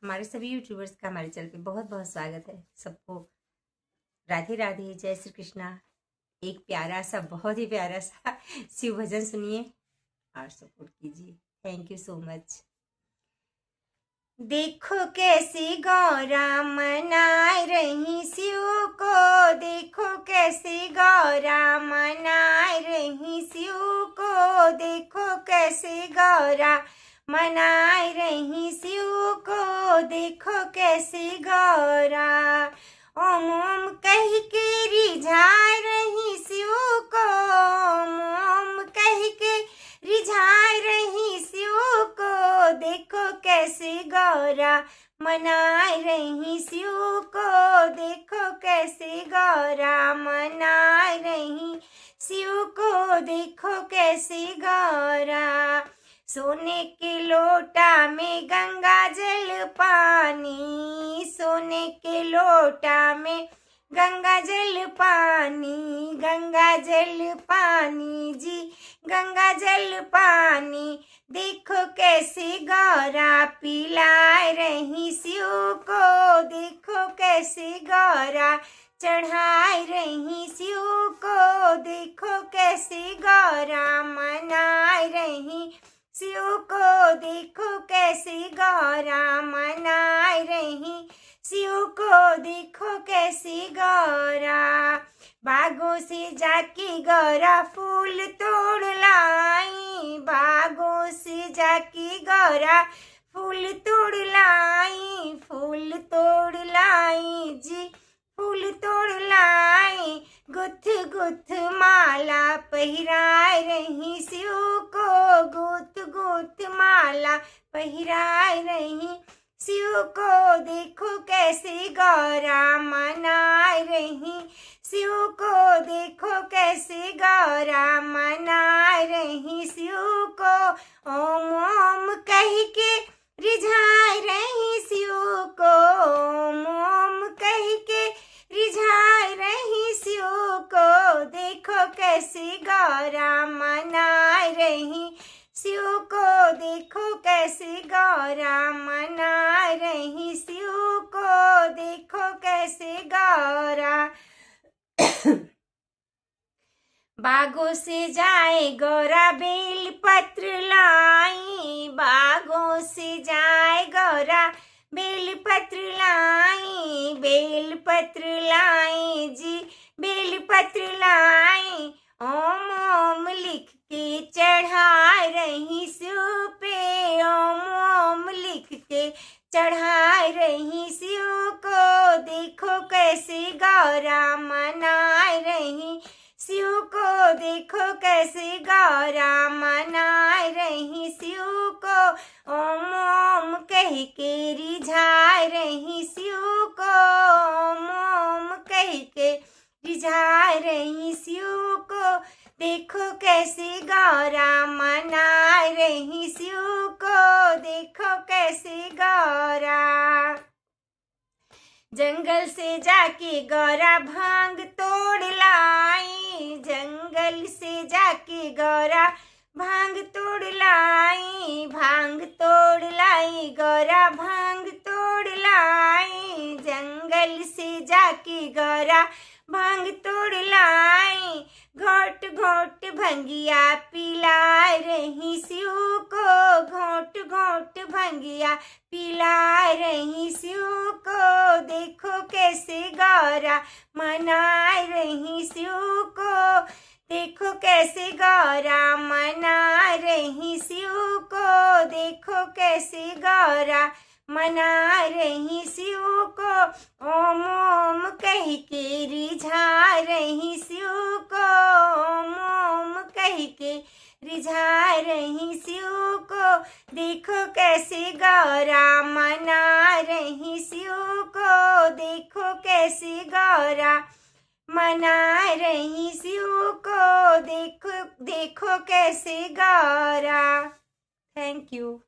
हमारे सभी यूट्यूबर्स का हमारे चैनल पे बहुत बहुत स्वागत है। सबको राधे राधे, जय श्री कृष्णा। एक प्यारा सा, बहुत ही प्यारा सा शिव भजन सुनिए और सपोर्ट कीजिए। Thank you so much. देखो कैसी गौरा मनाए रही शिव को, देखो कैसी गौरा मनाए रही शिव को, देखो कैसी गौरा मनाए रही शिव को, देखो कैसी गौरा ओम ओम कह के रिझाए रही शिव को, ओम ओम कह के रिझाए रही शिव को, देखो कैसी गौरा मनाए रही शिव को, देखो कैसी गौरा मनाए रही शिव को, देखो कैसी गौरा। सोने के लोटा में गंगा जल पानी, सोने के लोटा में गंगा जल पानी, गंगा जल पानी जी, गंगा जल पानी, देखो कैसी गौरा पिलाए रही शिव को, देखो कैसी गौरा चढ़ाए रही शिव को, देखो कैसी गौरा मनाए रही शिव को, देखो कैसी गौरा मनाए रही शिव को, देखो कैसी गौरा। बागों से जाके गौरा फूल तोड़ लाई, बागों से जाके गौरा फूल तोड़ लाई, फूल तोड़ लाई जी, फूल तोड़ लाई। गुथ गुथ माला पहिराए रही शिव को, गुथ गुथ माला पहिराए रही शिव को, देखो कैसी गौरा मनाए रही शिव को, देखो कैसी गौरा मनाए रही शिव को। ओम ओम कह के रिझाए रही शिव को, ओम ओम कह के रिझाए रही शिव को, देखो कैसी गौरा मनाए रही शिव को, देखो कैसी गौरा मनाए रही शिव को, देखो कैसी गौरा। बागों से जाए गौरा बेल पत्र लाई, बागों से जाए गौरा बेल पत्र लाई, बेल पत्र लाई जी, बेल पत्र लाई। ओम ओम लिख के चढ़ाए रही शिव पे, ओम ओम लिख के चढ़ाए रही शिव को, देखो कैसी गौरा मनाए रही शिव को, देखो कैसी गौरा मनाए रही शिव को। ओम ओम कह के रिझाए रही शिव को, ओम ओम कह के रिझाए रही शिव को, देखो कैसी गौरा मनाए रही शिव को, देखो कैसी गौरा। जंगल से जाके गौरा भांग तोड़ लाई, जंगल से जाके गौरा भांग तोड़ लाई, भांग तोड़ लाई गौरा भांग तोड़ लाई, जंगल से जाके गौरा भांग तोड़ लाई। घोट घोट भंगिया पिलाए रही शिव को, घोट घोट भंगिया पिलाए रही शिव को, देखो कैसे गौरा मनाए रही शिव को, देखो कैसे गौरा मनाए रही शिव को, देखो कैसे गौरा मना रही शिव को। ओम ओम कह के रिझा रही शिव को, ओम ओम कह के रिझा रही शिव को, देखो कैसे गौरा मना रही शिव को, देखो कैसे गौरा मना रही शिव को, देखो देखो कैसे गौरा। Thank you.